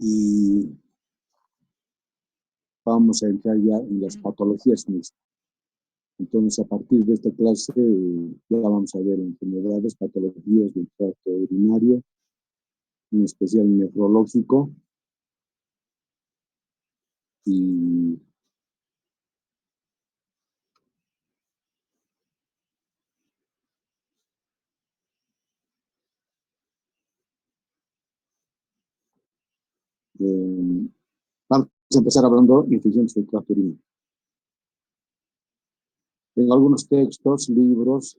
y vamos a entrar ya en las patologías mismas. Entonces, a partir de esta clase, ya vamos a ver enfermedades, patologías del tracto urinario, en especial nefrológico, y vamos a empezar hablando de infecciones del tracto urinario. En algunos textos, libros,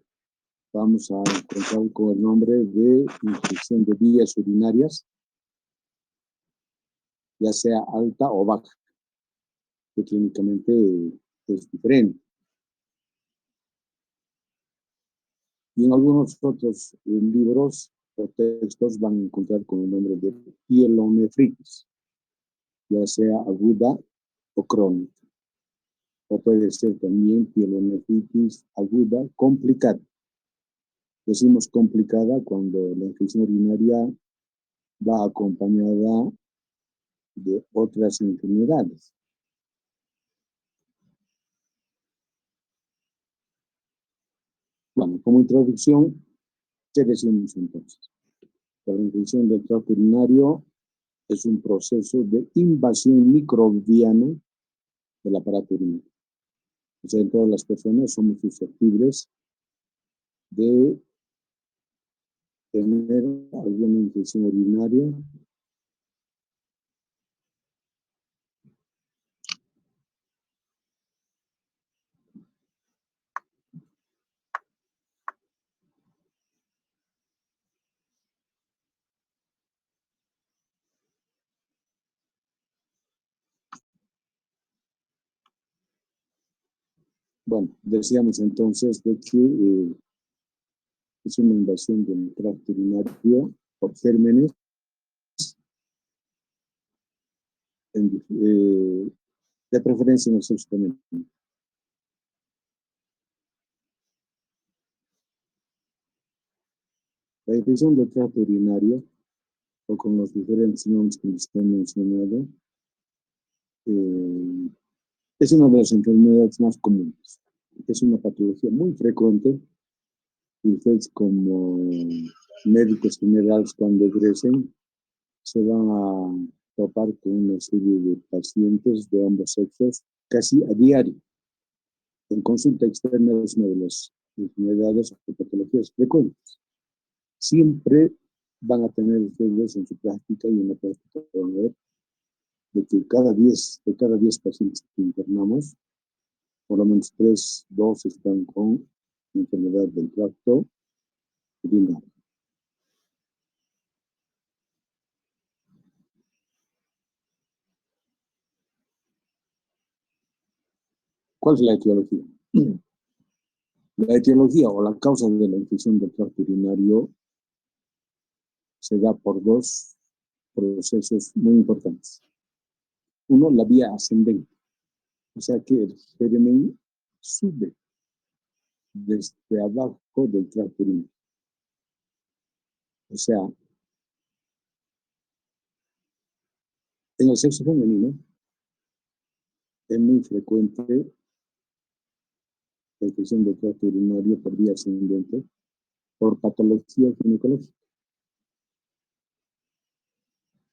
vamos a encontrar con el nombre de infección de vías urinarias, ya sea alta o baja, que clínicamente es diferente. Y en algunos otros libros o textos van a encontrar con el nombre de pielonefritis, ya sea aguda o crónica. O puede ser también pielonefritis aguda complicada. Decimos complicada cuando la infección urinaria va acompañada de otras enfermedades. Bueno, como introducción, ¿qué decimos entonces? La infección del tracto urinario es un proceso de invasión microbiana del aparato urinario. O sea, en todas las personas somos susceptibles de tener alguna infección urinaria Bueno, decíamos entonces de que es una invasión del tracto urinario por gérmenes de preferencia en el sexo femenino. La infección del tracto urinario, o con los diferentes nombres que les he mencionado, es una de las enfermedades más comunes. Es una patología muy frecuente y ustedes como médicos generales cuando egresen se van a topar con una serie de pacientes de ambos sexos casi a diario. En consulta externa es una de las enfermedades o patologías frecuentes. Siempre van a tener ustedes en su práctica y en la práctica van a ver de que de cada 10 pacientes que internamos, por lo menos 2 están con enfermedad del tracto urinario. ¿Cuál es la etiología? La etiología o la causa de la infección del tracto urinario se da por 2 procesos muy importantes. Uno, la vía ascendente, o sea que el germen sube desde abajo del tracto urinario. O sea, en el sexo femenino es muy frecuente la infección del tracto urinario por vía ascendente por patología ginecológica.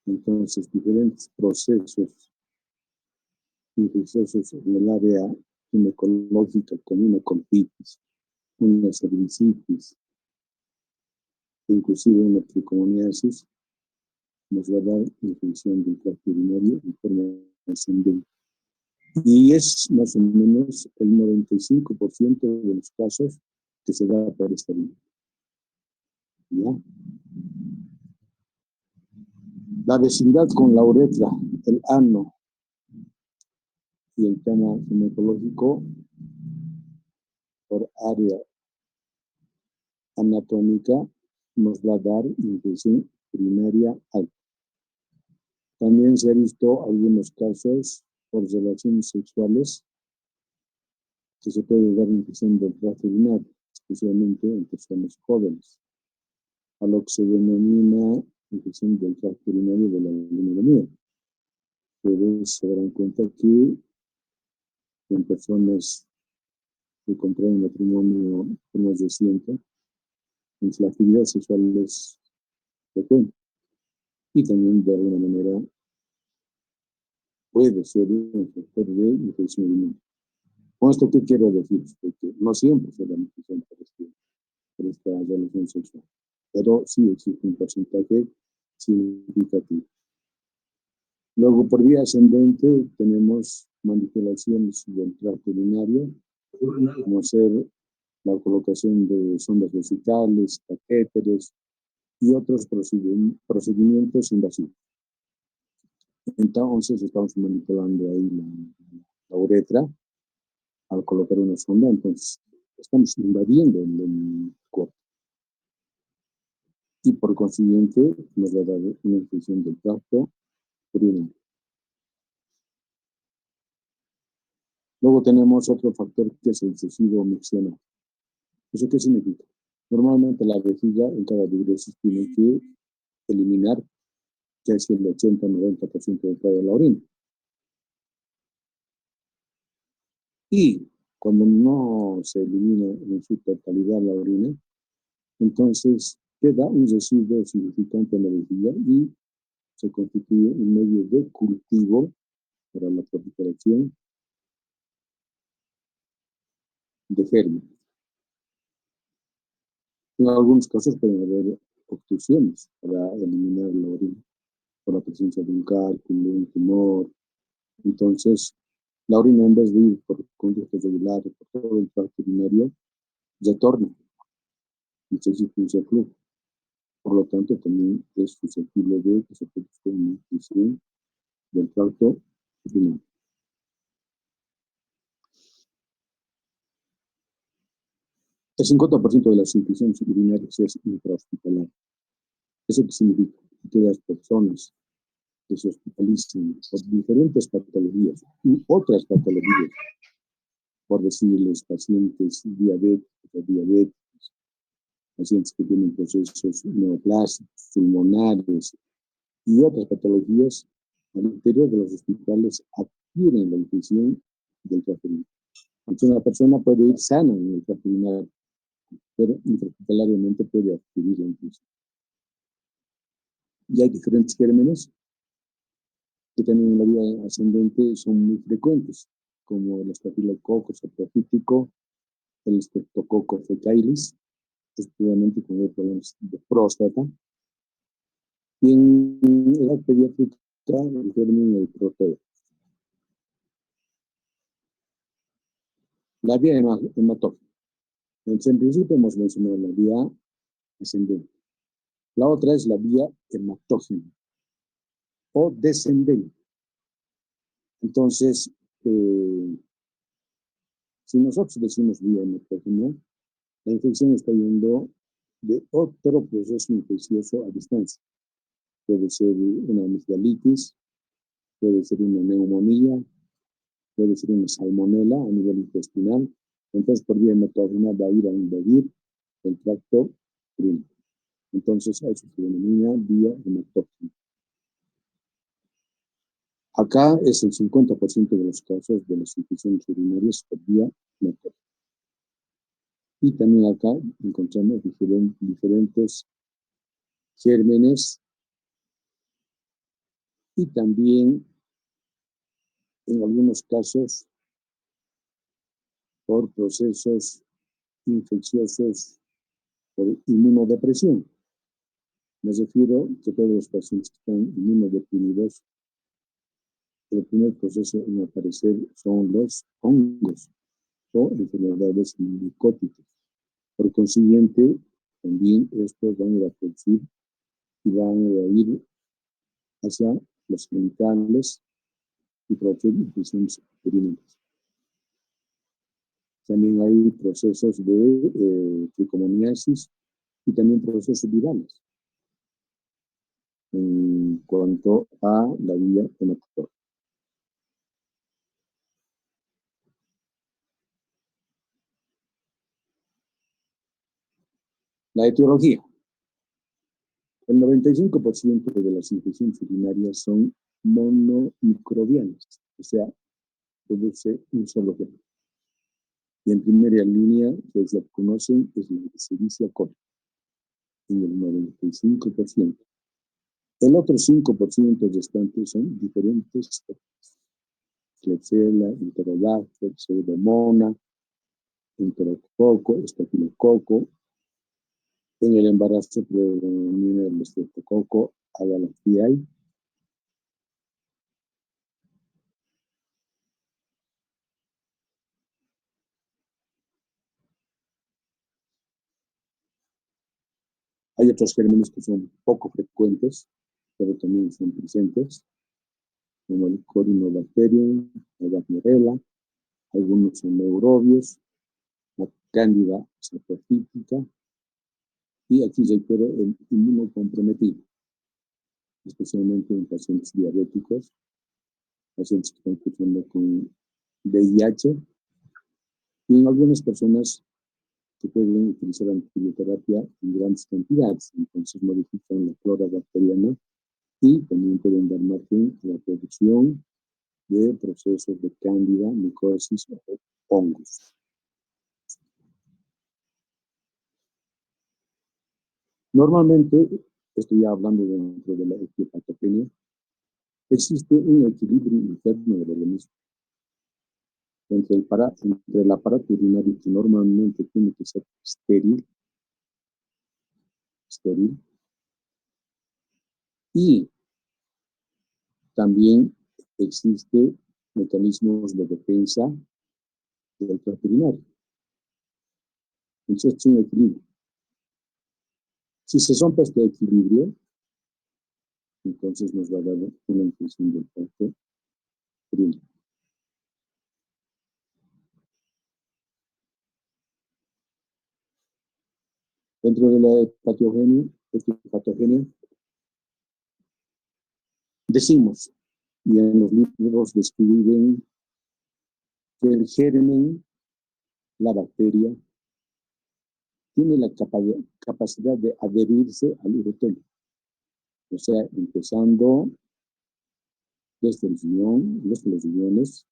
Entonces, diferentes procesos infecciosos en el área ginecológica, como una colpitis, una cervicitis, inclusive una tricomoniasis, nos va a dar infección del tracto urinario en forma ascendente. Y es más o menos el 95% de los casos que se da por esta vía. ¿Ya? La vecindad con la uretra, el ano y el tema ginecológico por área anatómica nos va a dar infección urinaria alta. También se ha visto algunos casos por relaciones sexuales que se puede dar infección del tracto urinario, especialmente en personas jóvenes, a lo que se denomina infección del tracto urinario de la línea de miel. ustedes se darán cuenta que en personas que contraen matrimonio por más de 100, pues la actividad sexual es frecuente y también de alguna manera puede ser un factor de infección inmune. Con esto, ¿qué quiero decir? Que no siempre se da infección por esta relación sexual, pero sí existe un porcentaje significativo. Luego, por vía ascendente, tenemos manipulaciones del tracto urinario, como ser la colocación de sondas vesicales, catéteres y otros procedimientos invasivos. Entonces, estamos manipulando ahí la uretra al colocar una sonda, entonces estamos invadiendo el cuerpo. Y por consiguiente, nos va a dar una infección del tracto urinario. Luego tenemos otro factor que es el suicidio miccional. ¿Eso qué significa? Normalmente la vejiga en cada diuresis tiene que eliminar casi el 80-90% de toda la orina. Y cuando no se elimina en su totalidad la orina, entonces queda un residuo significante en la vejiga y se constituye un medio de cultivo para la proliferación de gérmenes. En algunos casos pueden haber obstrucciones para eliminar la orina por la presencia de un cálculo, un tumor. Entonces, la orina, en vez de ir por conductos regulares, por todo el tracto urinario, retorna y se difuye el flujo. Por lo tanto, también es susceptible de que se produzca una infección del tracto urinario. El 50% de las infecciones urinarias es intrahospitalaria. ¿Eso qué significa? Que las personas que se hospitalicen por diferentes patologías y otras patologías, por decirles pacientes diabéticos, pacientes que tienen procesos neoplásicos, pulmonares y otras patologías, al interior de los hospitales adquieren la infección del tracto urinario. Entonces una persona puede ir sana en el tracto urinario, pero intrahospitalariamente puede adquirir la infección. Y hay diferentes gérmenes que también en la vía ascendente son muy frecuentes, como el estafilococo saprofítico, el streptococo fecalis, especialmente con el problemas de próstata, y en edad pediátrica el germen del proteo. La vía hematógena. Entonces, en principio hemos mencionado la vía ascendente. La otra es la vía hematógena o descendente. Entonces, si nosotros decimos vía hematógena, la infección está yendo de otro proceso infeccioso a distancia. Puede ser una amigdalitis, puede ser una neumonía, puede ser una salmonela a nivel intestinal. Entonces, por vía hematógena va a ir a invadir el tracto urinario. Entonces, a eso se denomina vía hematógena. Acá es el 50% de los casos de las infecciones urinarias por vía hematógena. Y también acá encontramos diferentes gérmenes y también en algunos casos por procesos infecciosos por inmunodepresión. Me refiero que todos los pacientes que están inmunodeprimidos, el primer proceso en aparecer son los hongos o enfermedades micóticas. Por consiguiente, también estos van a ir a producir y van a ir hacia los genitales y producir infecciones urinarias. También hay procesos de tricomoniasis y también procesos virales en cuanto a la vía hematógena. La etiología. El 95% de las infecciones urinarias son monomicrobianas, o sea, produce un solo gen. Y en primera línea, ustedes la conocen, es la Escherichia coli, en el 95%. El otro 5% restantes son diferentes especies. Klebsiella, Enterobacter, Pseudomonas, Enterococo, Estafilococo. En el embarazo predomina el Streptococo agalactiae. Hay otros gérmenes que son poco frecuentes, pero también son presentes, como el Corynebacterium, la Gardnerella, algunos son neurobios, la Cándida saprophytica, y aquí reitero el inmunocomprometido, especialmente en pacientes diabéticos, pacientes que están cursando con VIH, y en algunas personas que pueden utilizar antibioterapia en grandes cantidades, entonces modifican la flora bacteriana y también pueden dar margen a la producción de procesos de cándida, micosis o hongos. Normalmente, estoy hablando dentro de la etiopatogenia, existe un equilibrio interno del organismo entre el aparato urinario, que normalmente tiene que ser estéril, y también existen mecanismos de defensa del tracto urinario. Entonces es un equilibrio. Si se rompe este equilibrio, entonces nos va a dar una infección del tracto urinario. Dentro de la etiopatogenia, decimos, y en los libros describen que el germen, la bacteria, tiene la capacidad de adherirse al urotelio. O sea, empezando desde el riñón, los riñones,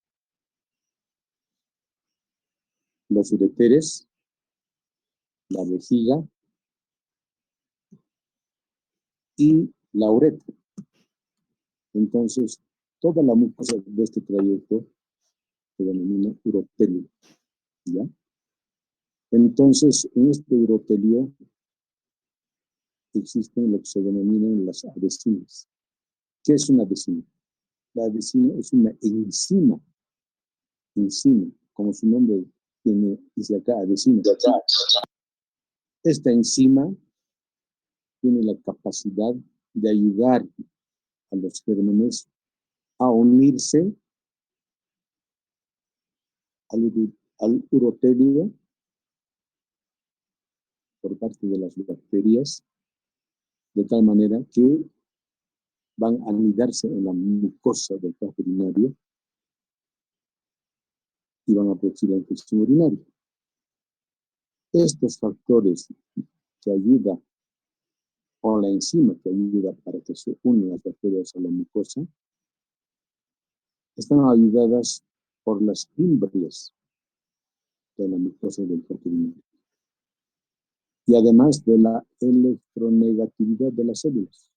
los ureteres, la vejiga y la uretra. Entonces, toda la mucosa de este trayecto se denomina urotelio, ¿ya? Entonces, en este urotelio existen lo que se denominan las adhesinas. ¿Qué es una adhesina? La adhesina es una enzima, como su nombre dice acá, adhesina. Esta enzima tiene la capacidad de ayudar a los gérmenes a unirse al urotelio por parte de las bacterias, de tal manera que van a anidarse en la mucosa del tracto urinario y van a producir la infección urinaria. Estos factores que ayudan, o la enzima que ayuda para que se unan las bacterias a la mucosa, están ayudadas por las fimbrias de la mucosa del tracto urinario. Y además de la electronegatividad de las células.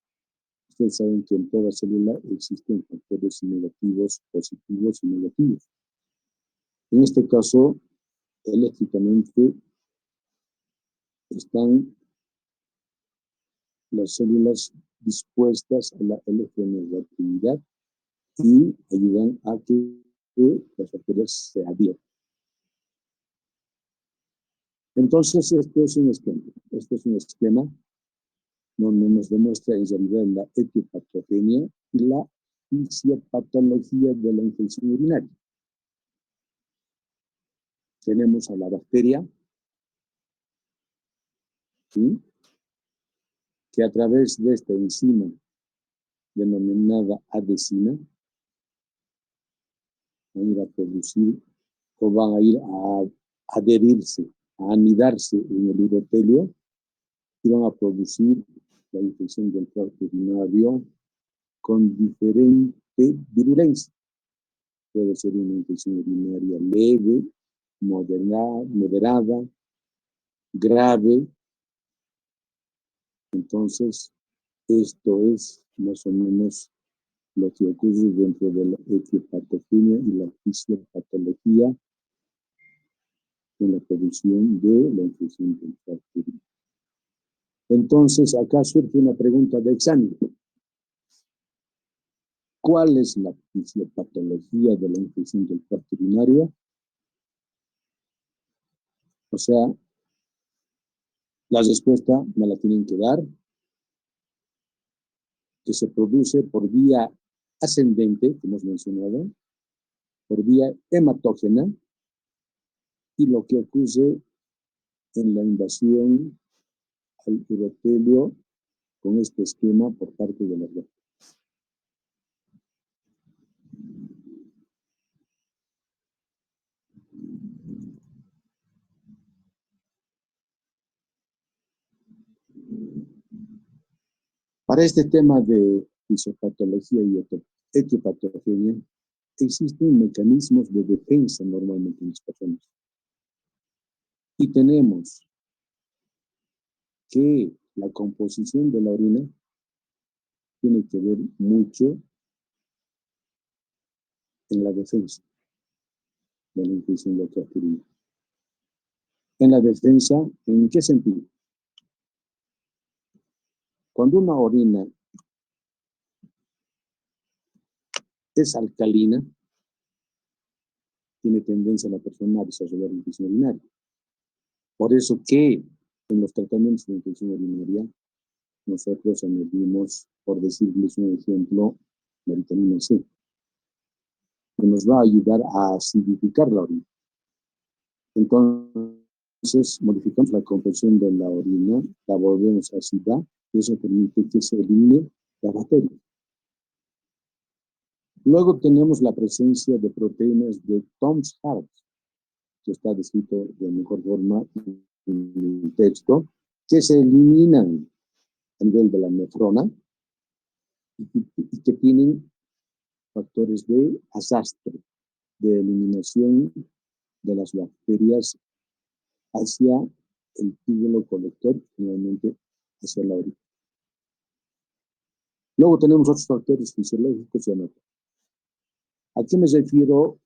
Ustedes saben que en toda célula existen factores negativos, positivos y negativos. En este caso, eléctricamente están las células dispuestas a la electronegatividad y ayudan a que las bacterias se adhieran. Entonces, este es un esquema donde nos demuestra en realidad la etiopatogenia y la fisiopatología de la infección urinaria. Tenemos a la bacteria, ¿sí?, que a través de esta enzima denominada adhesina van a ir a producir o van a ir a adherirse, a anidarse en el urotelio y van a producir la infección del tracto urinario con diferentes de virulencia. Puede ser una infección urinaria leve, moderada, grave. Entonces, esto es más o menos lo que ocurre dentro de la etiopatogenia y la fisiopatología en la producción de la infección del tracto urinario. Entonces, acá surge una pregunta de examen. ¿Cuál es la fisiopatología de la infección del tracto urinario? O sea, la respuesta me la tienen que dar, que se produce por vía ascendente, como hemos mencionado, por vía hematógena, y lo que ocurre en la invasión al urotelio con este esquema por parte de la red. Para este tema de fisiopatología y etiopatogenia, existen mecanismos de defensa normalmente en las personas. Y tenemos que la composición de la orina tiene que ver mucho en la defensa de la infección del tracto urinario. En la defensa, ¿en qué sentido? Cuando una orina es alcalina, tiene tendencia a la persona a desarrollar infección urinaria. Por eso que en los tratamientos de infección urinaria, nosotros añadimos, por decirles un ejemplo, la vitamina C, que nos va a ayudar a acidificar la orina. Entonces, modificamos la composición de la orina, la volvemos ácida, y eso permite que se elimine la bacteria. Luego tenemos la presencia de proteínas de Tom's Heart, que está descrito de mejor forma en el texto, que se eliminan a nivel de la nefrona y que tienen factores de arrastre, de eliminación de las bacterias hacia el túbulo colector, finalmente hacia la orina. Luego tenemos otros factores fisiológicos y anatómicos. ¿A qué me refiero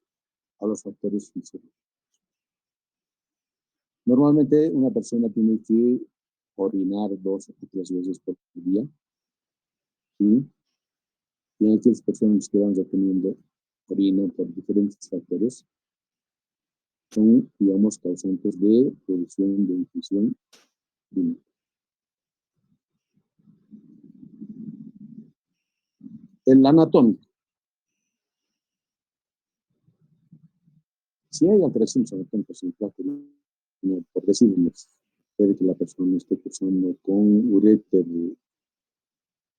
a los factores fisiológicos? Normalmente una persona tiene que orinar 2 o 3 veces por día, ¿sí? Y hay aquellas personas que van reteniendo orina por diferentes factores, son, digamos, causantes de producción de infección urinaria. En la anatómica, si hay alteraciones anatómicas en el tracto urinario, por decirlo, puede que la persona esté cursando con uréter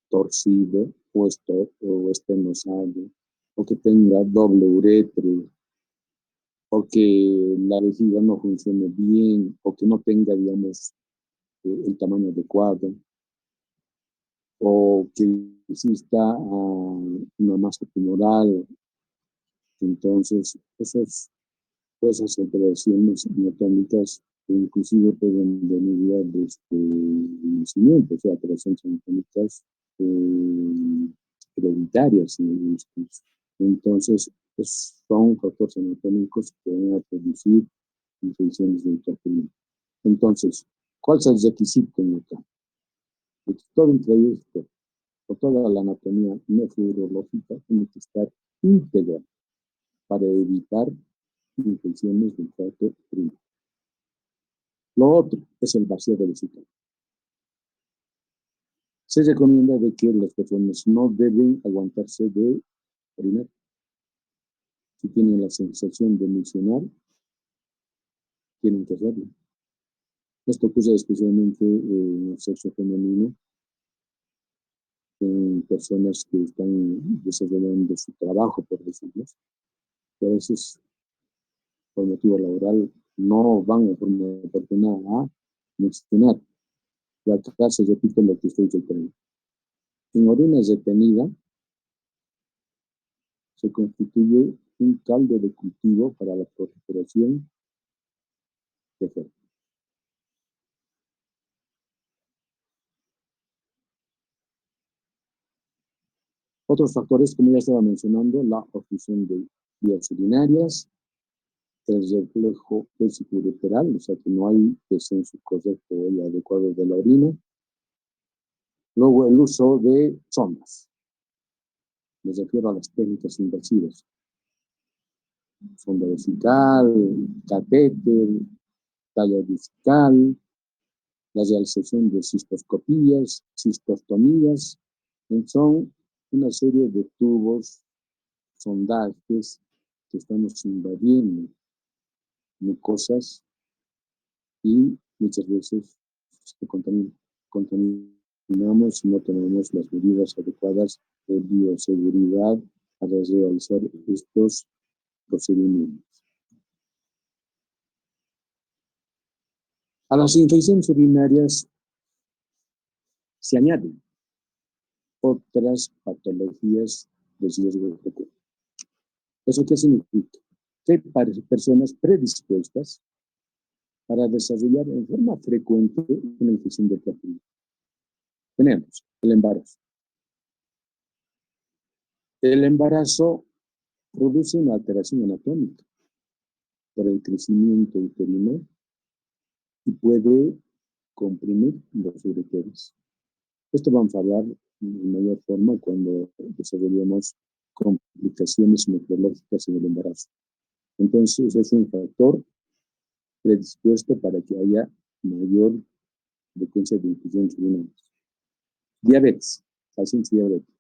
torcido o estenosado, o que tenga doble uretre, o que la vejiga no funcione bien, o que no tenga, digamos, el tamaño adecuado, o que exista una masa tumoral. Entonces, esas alteraciones anatómicas inclusive pueden venir desde el nacimiento, o sea, alteraciones anatómicas hereditarias en algunos casos. Entonces, son factores anatómicos que van a producir infecciones del tracto urinario. Entonces, ¿cuál es el requisito en acá? Que todo el trayecto o toda la anatomía nefrológica tiene que estar íntegra para evitar infecciones del tracto urinario. Lo otro es el vaciado vesical. Se recomienda de que las personas no deben aguantarse de orinar. Si tienen la sensación de misionar, tienen que hacerlo. Esto ocurre especialmente en el sexo femenino, en personas que están desarrollando su trabajo, por decirlo, que a veces por motivo laboral no van de forma oportuna a mencionar. Y acá se repite lo que estoy diciendo. En orina retenida, se constituye un caldo de cultivo para la proliferación de gérmenes. Otros factores, como ya estaba mencionando, la obstrucción de vías urinarias, el reflejo vesicoureteral, o sea que no hay descenso correcto y adecuado de la orina. Luego el uso de sondas. Me refiero a las técnicas invasivas. Sonda vesical, catéter, talla discal, la realización de cistoscopías, cistostomías. Son una serie de tubos, sondajes que estamos invadiendo mucosas y muchas veces contaminamos si no tenemos las medidas adecuadas de bioseguridad para realizar estos procedimientos. A las infecciones urinarias se añaden otras patologías de riesgo frecuente. ¿Eso qué significa? Que para personas predispuestas para desarrollar en forma frecuente una infección del tracto urinary. Tenemos el embarazo. El embarazo produce una alteración anatómica por el crecimiento uterino y puede comprimir los ureteres. Esto vamos a hablar en mayor forma cuando desarrollemos complicaciones nefrológicas en el embarazo. Entonces es un factor predispuesto para que haya mayor frecuencia de infecciones urinarias. Diabetes, pacientes diabéticos.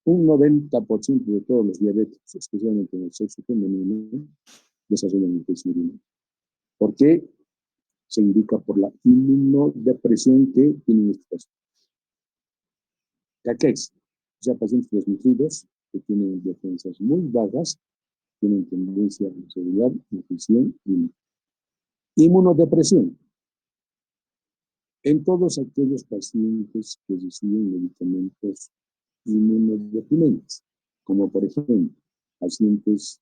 Un 90% de todos los diabéticos, especialmente en el sexo femenino, desarrollan infección urinaria. ¿Por qué? Se indica por la inmunodepresión que tienen estos pacientes. Caquex, o sea, pacientes desnutridos que tienen defensas muy bajas, tienen tendencia a desarrollar infección urinaria. Inmunodepresión. En todos aquellos pacientes que reciben medicamentos inmunodeprimente, como por ejemplo pacientes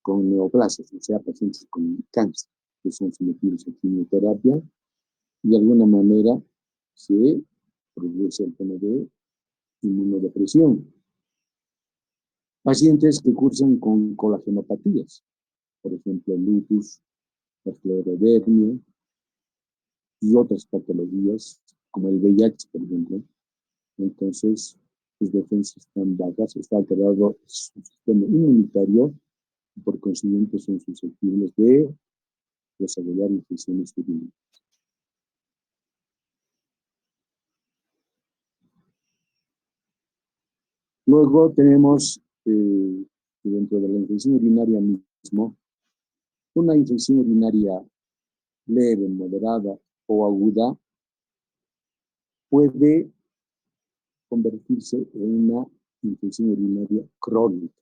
con neoplasias, o sea, pacientes con cáncer, que son sometidos a quimioterapia, y de alguna manera se produce el tema de inmunodepresión. Pacientes que cursan con colagenopatías, por ejemplo, lupus, esclerodermia y otras patologías, como el VIH, por ejemplo. Entonces, sus defensas están bajas, está alterado su sistema inmunitario y por consiguiente son susceptibles de desarrollar infecciones urinarias. Luego tenemos, dentro de la infección urinaria mismo, una infección urinaria leve, moderada o aguda puede convertirse en una infección urinaria crónica.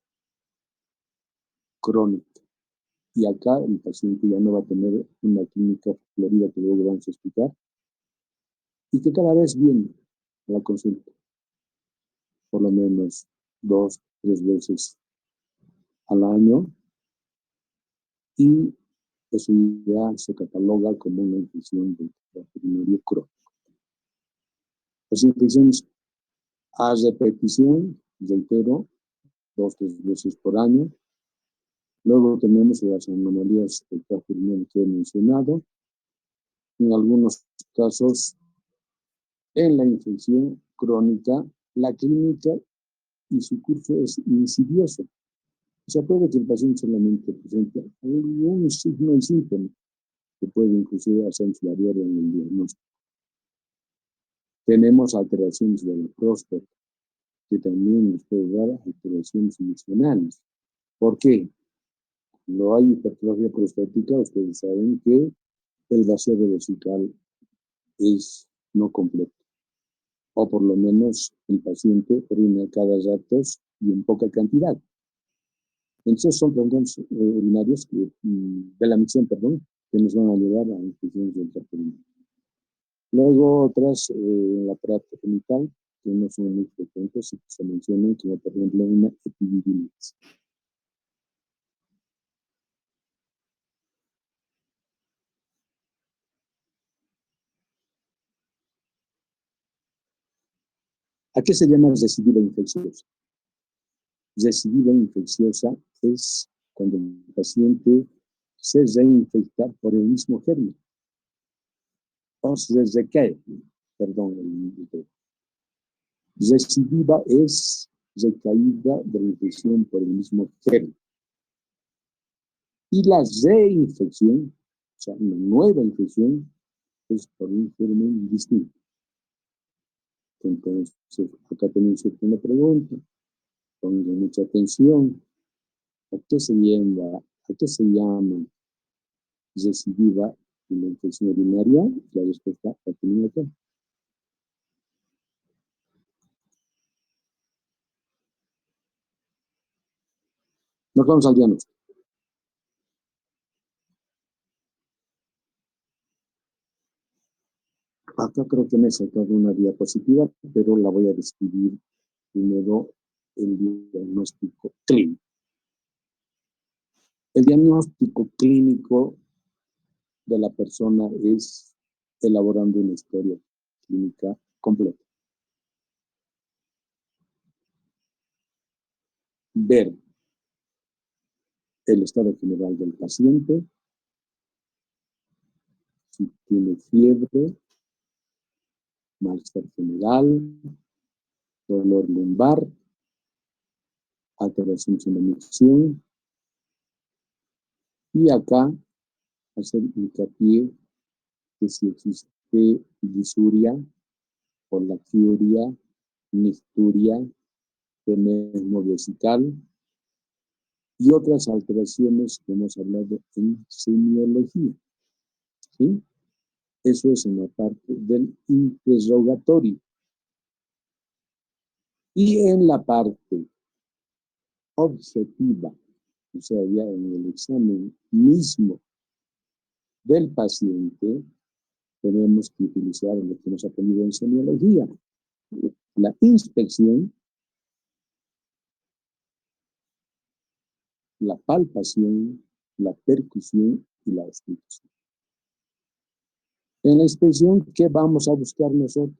Y acá el paciente ya no va a tener una clínica florida que luego vamos a explicar, y que cada vez viene a la consulta, por lo menos 2, 3 veces al año, y eso ya se cataloga como una infección del tracto urinario crónico. Las infecciones a repetición, reitero, 2, 3 veces por año. Luego tenemos las anomalías del tracto urinario que he mencionado. En algunos casos, en la infección crónica, la clínica y su curso es insidioso. O sea, puede que el paciente solamente presente algún signo y síntoma que puede inclusive hacerse variar en el diagnóstico. Tenemos alteraciones de la próstata, que también nos puede dar alteraciones funcionales. ¿Por qué? Cuando hay hipertrofia prostática, ustedes saben que el vacío vesical es no completo, o por lo menos el paciente orina cada rato y en poca cantidad. Entonces son trastornos urinarios de la micción, que nos van a llevar a infecciones del tracto urinario. Luego otras, el aparato genital, que no son muy frecuentes y que se mencionan, como por ejemplo una epididimitis. ¿A qué se llama recidiva infecciosa? Recidiva infecciosa es cuando el paciente se reinfecta por el mismo germen o se recae, perdón, recidiva es recaída de la infección por el mismo germen. Y la reinfección, o sea, una nueva infección, es por un germen distinto. Entonces, acá tenemos una pregunta, pongan mucha atención. ¿A qué se llama recidiva en la infección urinaria? La respuesta la tenemos acá. Nos vamos al diagnóstico. Acá creo que me he sacado una diapositiva, pero la voy a describir primero el diagnóstico clínico. El diagnóstico clínico de la persona es elaborando una historia clínica completa. Ver el estado general del paciente, si tiene fiebre, malestar general, dolor lumbar, alteraciones en la micción, y acá hacer hincapié que si existe disuria, polaquiuria, mixturia, tenesmo vesical y otras alteraciones que hemos hablado en semiología. ¿Sí? Eso es en la parte del interrogatorio. Y en la parte objetiva, o sea, ya en el examen mismo del paciente, tenemos que utilizar lo que hemos aprendido en semiología, la inspección, la palpación, la percusión y la auscultación. En la inspección, ¿qué vamos a buscar nosotros?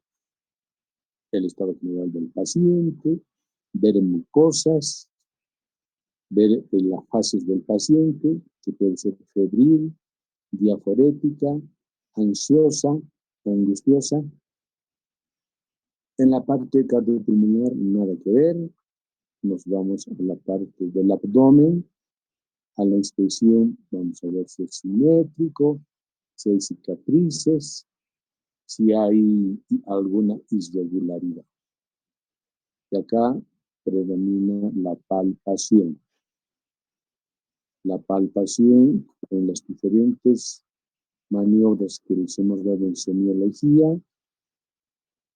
El estado general del paciente, ver mucosas, ver las fases del paciente, que puede ser febril, diaforética, ansiosa, angustiosa. En la parte cardiopulmonar, nada que ver. Nos vamos a la parte del abdomen. A la inspección vamos a ver si es simétrico, si hay cicatrices, si hay alguna irregularidad. Y acá predomina la palpación. La palpación con las diferentes maniobras que les hemos dado en semiología,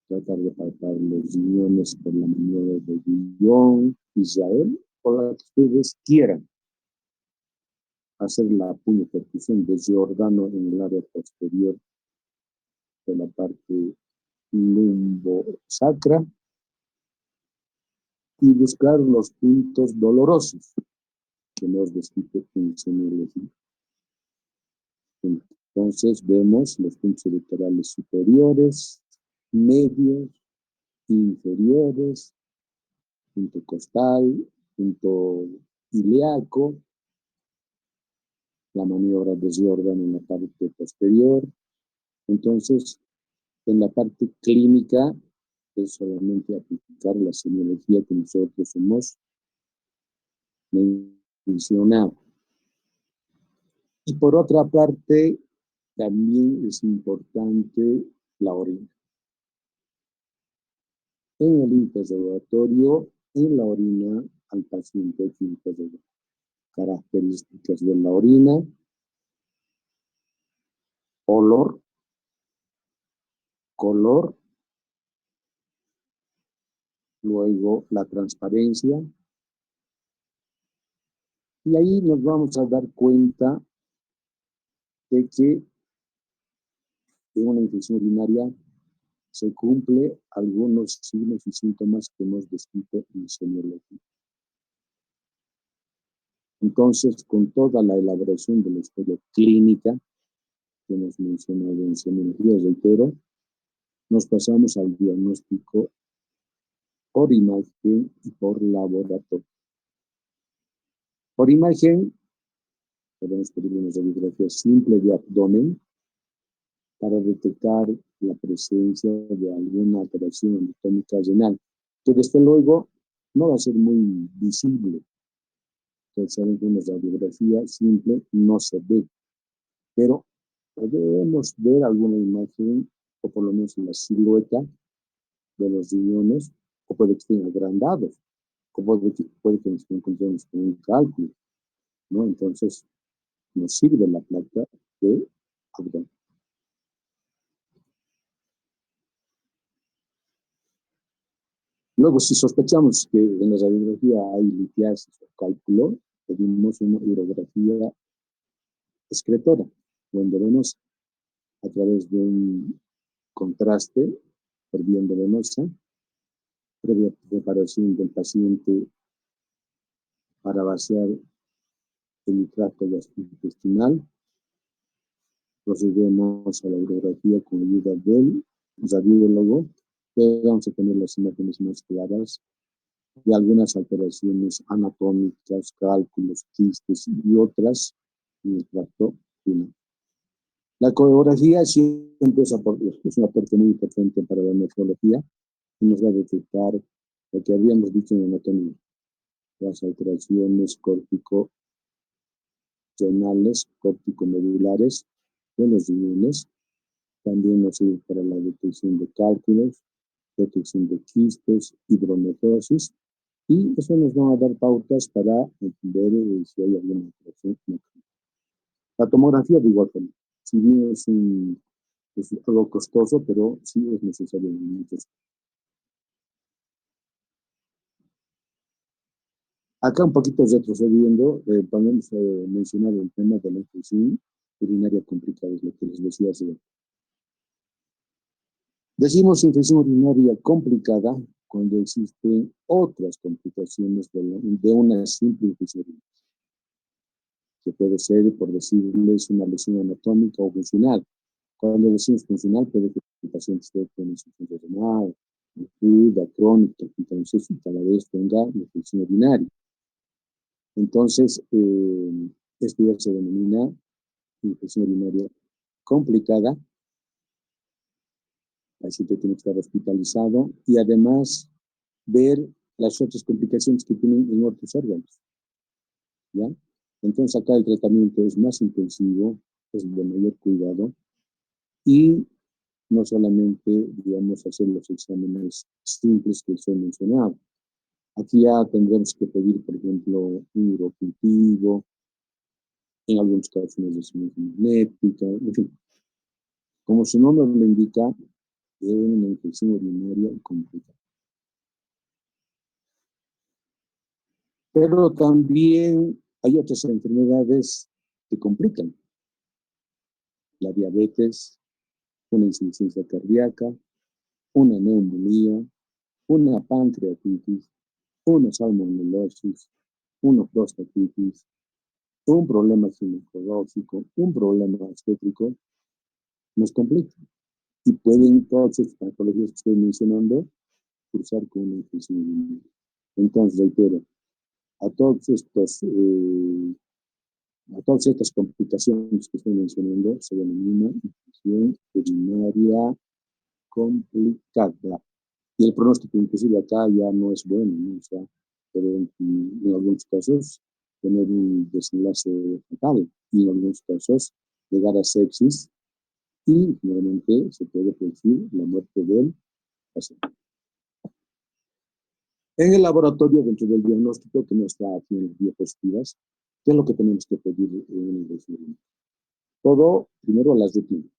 tratar de palpar los riñones por la maniobra de Guillón, Israel, o la que ustedes quieran. Hacer la puniopercusión de Giordano en el área posterior de la parte lumbosacra y buscar los puntos dolorosos que nos describe en semiología. Entonces vemos los puntos electorales superiores, medios, inferiores, punto costal, punto ilíaco, la maniobra de Jordan en la parte posterior. Entonces, en la parte clínica es solamente aplicar la semiología que nosotros hemos mencionado. Y por otra parte, también es importante la orina. En el interrogatorio, en la orina, al paciente hay que interrogar características de la orina, olor, color, luego la transparencia, y ahí nos vamos a dar cuenta de que en una infección urinaria se cumple algunos signos y síntomas que hemos descrito en semiología. Entonces, con toda la elaboración de la historia clínica que hemos mencionado en semiología, reitero, nos pasamos al diagnóstico por imagen y por laboratorio. Por imagen, podemos pedir una radiografía simple de abdomen para detectar la presencia de alguna alteración anatómica renal, que desde luego no va a ser muy visible. Ustedes saben que una radiografía simple no se ve, pero podemos ver alguna imagen, o por lo menos la silueta de los riñones, o puede que estén agrandados, o puede que nos encontremos con un cálculo, ¿no? Entonces, nos sirve la placa de abdomen. Luego, si sospechamos que en la radiografía hay litiasis o cálculo, pedimos una urografía excretora, donde vemos a través de un contraste por vía endovenosa, previa preparación del paciente para vaciar el tracto gastrointestinal, procedemos a la urografía con ayuda del radiólogo, que vamos a tener las imágenes más claras de algunas alteraciones anatómicas, cálculos, quistes y otras en el tracto final. La ecografía siempre es un aporte muy importante para la nefrología y nos va a detectar lo que habíamos dicho en anatomía, las alteraciones córtico-renales, córtico-medulares de los riñones. También nos sirve para la detección de cálculos, detección de quistes, hidronefrosis, y eso nos va a dar pautas para entender si hay alguna alteración. La tomografía de igual forma, si bien es algo costoso, pero sí es necesario en muchos. Acá un poquito retrocediendo, podemos mencionar el tema de la infección urinaria complicada, es lo que les decía hace. Decimos infección urinaria complicada cuando existen otras complicaciones de una simple infección urinaria, que puede ser, por decirles, una lesión anatómica o funcional. Cuando decimos funcional, puede que el paciente esté con insuficiencia renal, aguda, crónica, entonces a la vez tenga infección urinaria. Entonces, esto ya se denomina infección urinaria complicada. El paciente tiene que estar hospitalizado y además ver las otras complicaciones que tienen en otros órganos, ¿ya? Entonces acá el tratamiento es más intensivo, es de mayor cuidado y no solamente, digamos, hacer los exámenes simples que se han mencionado. Aquí ya tendremos que pedir, por ejemplo, un urocultivo, en algunos casos una resonancia magnética, en fin. Como su nombre lo indica, es una infección urinaria complicada. Pero también hay otras enfermedades que complican. La diabetes, una insuficiencia cardíaca, una neumonía, una pancreatitis, una salmonelosis, una prostatitis, un problema ginecológico, un problema obstétrico, nos complica. Y pueden todas estas patologías que estoy mencionando cursar con una infección urinaria. Entonces, reitero, a todos estos a todas estas complicaciones que estoy mencionando se denomina infección urinaria complicada. Y el pronóstico inclusive acá ya no es bueno, ¿no? O sea, pero en algunos casos tener un desenlace fatal y en algunos casos llegar a sepsis y finalmente se puede producir la muerte del paciente. En el laboratorio, dentro del diagnóstico que no está aquí en las diapositivas, ¿qué es lo que tenemos que pedir en el experimento? Todo, primero las rutinas.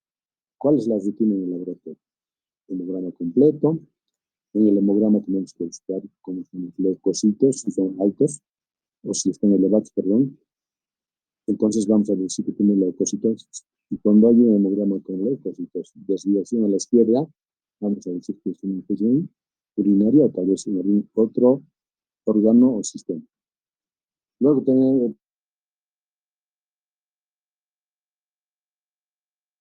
¿Cuál es la rutina en el laboratorio? Hemograma completo. En el hemograma tenemos que buscar cómo son los leucocitos, si son altos o si están elevados, perdón. Entonces vamos a decir que tiene leucocitos. Y cuando hay un hemograma con leucocitos, desviación a la izquierda, Vamos a decir que es una infección urinaria o tal vez en algún otro órgano o sistema. Luego